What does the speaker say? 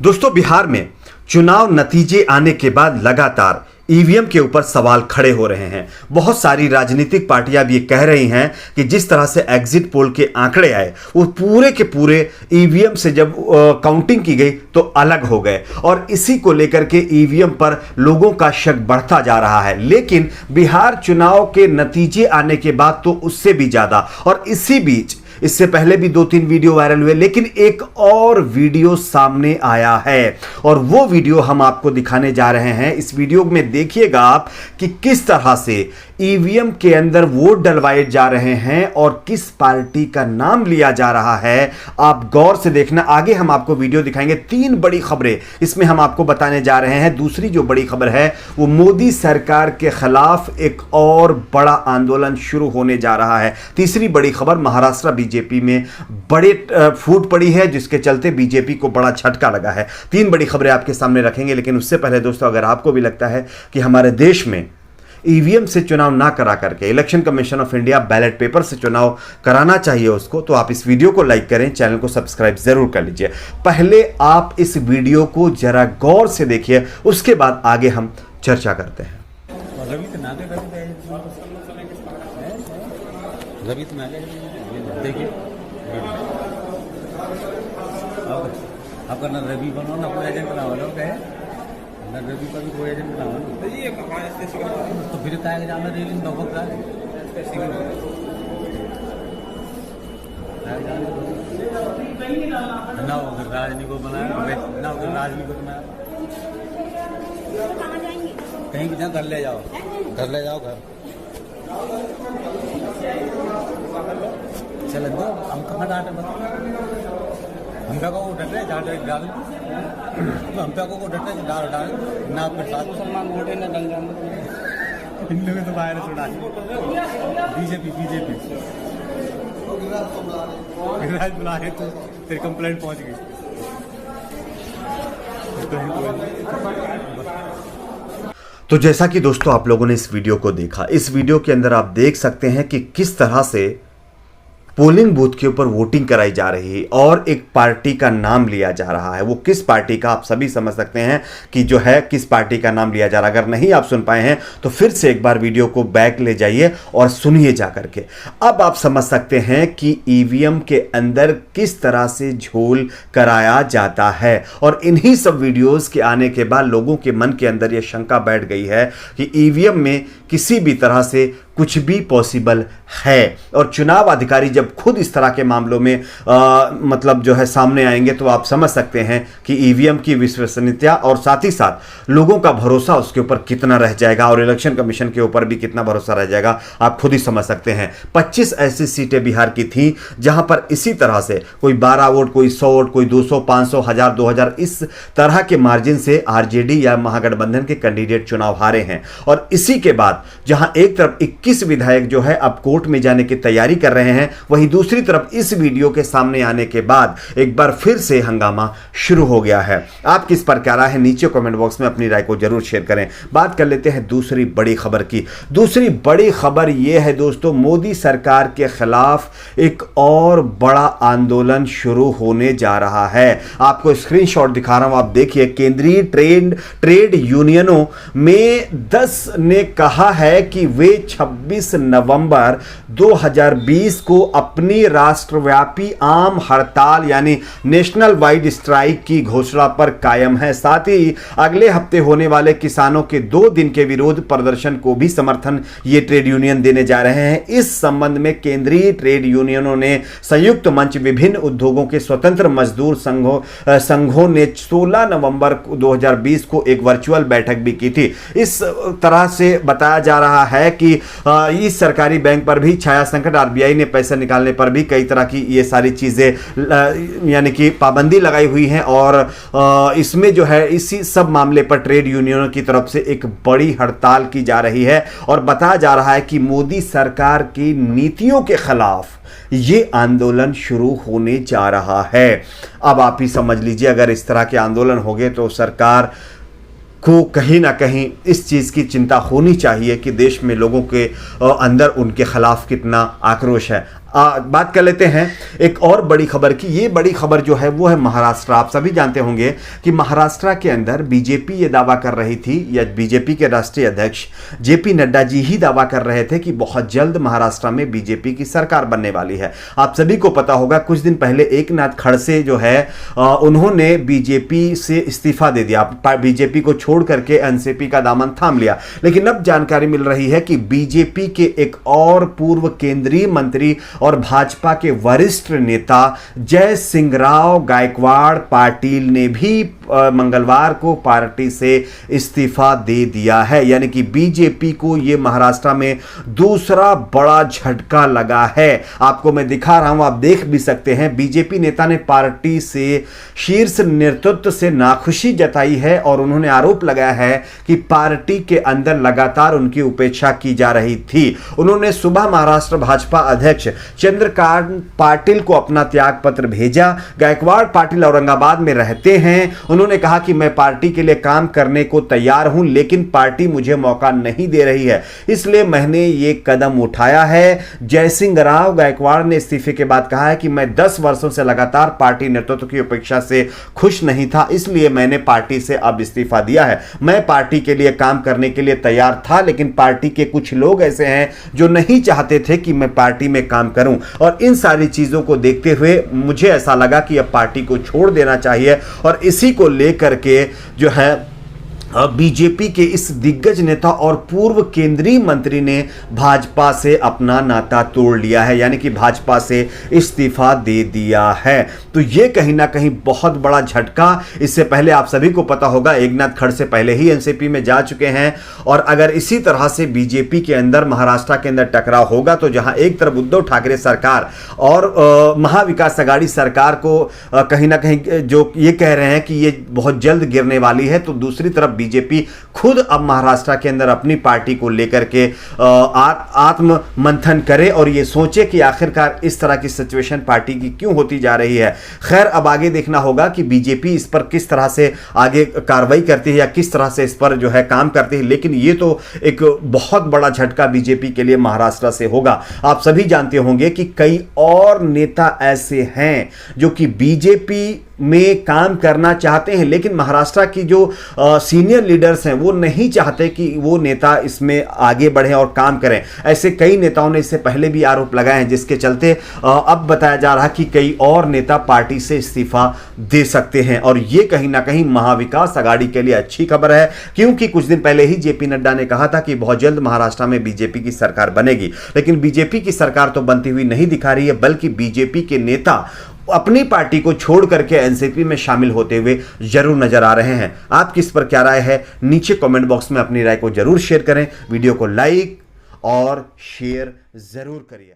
दोस्तों, बिहार में चुनाव नतीजे आने के बाद लगातार ईवीएम के ऊपर सवाल खड़े हो रहे हैं। बहुत सारी राजनीतिक पार्टियां भी ये कह रही हैं कि जिस तरह से एग्जिट पोल के आंकड़े आए वो पूरे के पूरे ईवीएम से जब काउंटिंग की गई तो अलग हो गए, और इसी को लेकर के ईवीएम पर लोगों का शक बढ़ता जा रहा है। लेकिन बिहार चुनाव के नतीजे आने के बाद तो उससे भी ज्यादा, और इसी बीच इससे पहले भी 2-3 वीडियो वायरल हुए, लेकिन एक और वीडियो सामने आया है और वो वीडियो हम आपको दिखाने जा रहे हैं। इस वीडियो में देखिएगा आप कि किस तरह से ईवीएम के अंदर वोट डलवाए जा रहे हैं और किस पार्टी का नाम लिया जा रहा है। आप गौर से देखना, आगे हम आपको वीडियो दिखाएंगे। 3 बड़ी खबरें इसमें हम आपको बताने जा रहे हैं। दूसरी जो बड़ी खबर है वो मोदी सरकार के खिलाफ एक और बड़ा आंदोलन शुरू होने जा रहा है। तीसरी बड़ी खबर, महाराष्ट्र बीजेपी में बड़े फूट पड़ी है जिसके चलते बीजेपी को बड़ा झटका लगा है। 3 बड़ी खबरें आपके सामने रखेंगे, लेकिन उससे पहले दोस्तों, अगर आपको भी लगता है कि हमारे देश में ईवीएम से चुनाव ना करा करके election commission of India ballot paper से चुनाव कराना चाहिए उसको, तो आप इस वीडियो को लाइक करें, चैनल को सब्सक्राइब जरूर कर लीजिए। पहले आप इस वीडियो को जरा गौर से देखिए, उसके बाद आगे हम चर्चा करते हैं। आपका ना रवि बनो ना कोई एजेंट बनाओ लोग है ना, रवि का भी कोई एजेंट बनाओ तो फिर ताकि जाना रेलिंग दो का ना उधर राजनी को बनाया ना उधर राजनी को बनाया। कहीं भी घर ले जाओ, घर ले जाओ, घर चल दो। हम कहाँ डांटे हमका को डटे डाल डाल हमका को डटे डाल डाल ना अपने साथ मुसलमान वोटे ना डल जाए। इन लोगों तो बाहर छोड़ा बीजेपी राज बुला है तो तेरी कंप्लेंट पहुंच गई। तो जैसा कि दोस्तों आप लोगों ने इस वीडियो को देखा, इस वीडियो के अंदर आप देख सकते हैं कि किस तरह से पोलिंग बूथ के ऊपर वोटिंग कराई जा रही है और एक पार्टी का नाम लिया जा रहा है। वो किस पार्टी का, आप सभी समझ सकते हैं कि जो है किस पार्टी का नाम लिया जा रहा है। अगर नहीं आप सुन पाए हैं तो फिर से एक बार वीडियो को बैक ले जाइए और सुनिए जा करके। अब आप समझ सकते हैं कि ईवीएम के अंदर किस तरह से झोल कराया जाता है, और इन्हीं सब वीडियोस के आने के बाद लोगों के मन के अंदर यह शंका बैठ गई है कि ईवीएम में किसी भी तरह से कुछ भी पॉसिबल है। और चुनाव अधिकारी जब खुद इस तरह के मामलों में मतलब जो है सामने आएंगे तो आप समझ सकते हैं कि ईवीएम की विश्वसनीयता और साथ ही साथ लोगों का भरोसा उसके ऊपर कितना रह जाएगा, और इलेक्शन कमीशन के ऊपर भी कितना भरोसा रह जाएगा, आप खुद ही समझ सकते हैं। 25 ऐसी सीटें बिहार की थी जहां पर इसी तरह से कोई 12 वोट, कोई 100 वोट, कोई 200, 500, 1000, 2000 इस तरह के मार्जिन से आरजेडी या महागठबंधन के कैंडिडेट चुनाव हारे हैं। और इसी के बाद जहां एक तरफ 21 विधायक जो है अब कोर्ट में जाने की तैयारी कर रहे हैं, वहीं दूसरी तरफ इस वीडियो के सामने आने के बाद एक बार फिर से हंगामा शुरू हो गया है। आप किस पर क्या राय है, नीचे कमेंट बॉक्स में अपनी राय को जरूर शेयर करें। बात कर लेते हैं दूसरी बड़ी खबर की। दूसरी बड़ी खबर यह है दोस्तों, मोदी सरकार के खिलाफ एक और बड़ा आंदोलन शुरू होने जा रहा है। आपको स्क्रीनशॉट दिखा रहा हूं, आप देखिए। केंद्रीय ट्रेड यूनियनों में 10 ने कहा है कि वे 26 नवंबर 2020 को अपनी राष्ट्रव्यापी आम हड़ताल यानी नेशनल वाइड स्ट्राइक की घोषणा पर कायम है। साथ ही अगले हफ्ते होने वाले किसानों के 2 दिन के विरोध प्रदर्शन को भी समर्थन ये ट्रेड यूनियन देने जा रहे हैं। इस संबंध में केंद्रीय ट्रेड यूनियनों ने संयुक्त मंच विभिन्न उद्योगों के स्वतंत्र मजदूर संघों ने 16 नवंबर 2020 को एक वर्चुअल बैठक भी की थी। इस तरह से बताया जा रहा है कि इस सरकारी बैंक पर भी छाया संकट, आरबीआई ने पैसे निकालने पर भी कई तरह की ये सारी चीजें यानी कि पाबंदी लगाई हुई है, और इसमें जो है इसी सब मामले पर ट्रेड यूनियनों की तरफ से एक बड़ी हड़ताल की जा रही है, और बताया जा रहा है कि मोदी सरकार की नीतियों के खिलाफ ये आंदोलन शुरू होने जा रहा है। अब आप ही समझ लीजिए, अगर इस तरह के आंदोलन हो गए तो सरकार को कहीं ना कहीं इस चीज़ की चिंता होनी चाहिए कि देश में लोगों के अंदर उनके खिलाफ कितना आक्रोश है। बात कर लेते हैं एक और बड़ी खबर की। ये बड़ी खबर जो है वो है महाराष्ट्र। आप सभी जानते होंगे कि महाराष्ट्र के अंदर बीजेपी ये दावा कर रही थी, या बीजेपी के राष्ट्रीय अध्यक्ष जेपी नड्डा जी ही दावा कर रहे थे कि बहुत जल्द महाराष्ट्र में बीजेपी की सरकार बनने वाली है। आप सभी को पता होगा कुछ दिन पहले एकनाथ खड़से जो है उन्होंने बीजेपी से इस्तीफा दे दिया, बीजेपी को छोड़ करके एनसीपी का दामन थाम लिया। लेकिन अब जानकारी मिल रही है कि बीजेपी के एक और पूर्व केंद्रीय मंत्री और भाजपा के वरिष्ठ नेता जय सिंह राव गायकवाड़ पाटिल ने भी मंगलवार को पार्टी से इस्तीफा दे दिया है। यानी कि बीजेपी को यह महाराष्ट्र में दूसरा बड़ा झटका लगा है। आपको मैं दिखा रहा हूं, आप देख भी सकते हैं। बीजेपी नेता ने पार्टी से शीर्ष नेतृत्व से नाखुशी जताई है और उन्होंने आरोप लगाया है कि पार्टी के अंदर लगातार उनकी उपेक्षा की जा रही थी। उन्होंने सुबह महाराष्ट्र भाजपा अध्यक्ष चंद्रकांत पाटिल को अपना त्याग पत्र भेजा। गायकवाड़ पाटिल औरंगाबाद में रहते हैं। उन्होंने कहा कि मैं पार्टी के लिए काम करने को तैयार हूं, लेकिन पार्टी मुझे मौका नहीं दे रही है, इसलिए मैंने ये कदम उठाया है। जयसिंह राव गायकवाड़ ने इस्तीफे के बाद कहा है कि मैं 10 वर्षों से लगातार पार्टी नेतृत्व की उपेक्षा से खुश नहीं था, इसलिए मैंने पार्टी से अब इस्तीफा दिया है। मैं पार्टी के लिए काम करने के लिए तैयार था, लेकिन पार्टी के कुछ लोग ऐसे हैं जो नहीं चाहते थे कि मैं पार्टी में काम करूं, और इन सारी चीजों को देखते हुए मुझे ऐसा लगा कि अब पार्टी को छोड़ देना चाहिए। और इसी को लेकर के जो है बीजेपी के इस दिग्गज नेता और पूर्व केंद्रीय मंत्री ने भाजपा से अपना नाता तोड़ लिया है, यानी कि भाजपा से इस्तीफा दे दिया है। तो यह कहीं ना कहीं बहुत बड़ा झटका। इससे पहले आप सभी को पता होगा एकनाथ खड़से पहले ही एनसीपी में जा चुके हैं, और अगर इसी तरह से बीजेपी के अंदर महाराष्ट्र के अंदर टकराव होगा तो जहां एक तरफ उद्धव ठाकरे सरकार और महाविकास आघाड़ी सरकार को कहीं ना कहीं जो ये कह रहे हैं कि ये बहुत जल्द गिरने वाली है, तो दूसरी तरफ बीजेपी खुद अब महाराष्ट्र के अंदर अपनी पार्टी को लेकर के आत्म मंथन करे और ये सोचे कि आखिरकार इस तरह की सिचुएशन पार्टी की क्यों होती जा रही है। खैर, अब आगे देखना होगा कि बीजेपी इस पर किस तरह से आगे कार्रवाई करती है या किस तरह से इस पर जो है काम करती है। लेकिन ये तो एक बहुत बड़ा झटका बीजेपी के लिए महाराष्ट्र से होगा। आप सभी जानते होंगे कि कई और नेता ऐसे हैं जो कि बीजेपी में काम करना चाहते हैं, लेकिन महाराष्ट्र की जो सीनियर लीडर्स हैं वो नहीं चाहते कि वो नेता इसमें आगे बढ़े और काम करें। ऐसे कई नेताओं ने इससे पहले भी आरोप लगाए हैं, जिसके चलते अब बताया जा रहा है कि कई और नेता पार्टी से इस्तीफा दे सकते हैं। और ये कहीं ना कहीं महाविकास आघाड़ी के लिए अच्छी खबर है, क्योंकि कुछ दिन पहले ही जेपी नड्डा ने कहा था कि बहुत जल्द महाराष्ट्र में बीजेपी की सरकार बनेगी। लेकिन बीजेपी की सरकार तो बनती हुई नहीं दिखा रही है, बल्कि बीजेपी के नेता अपनी पार्टी को छोड़ करके एनसीपी में शामिल होते हुए जरूर नजर आ रहे हैं। आपकी इस पर क्या राय है? नीचे कमेंट बॉक्स में अपनी राय को जरूर शेयर करें। वीडियो को लाइक और शेयर जरूर करिए।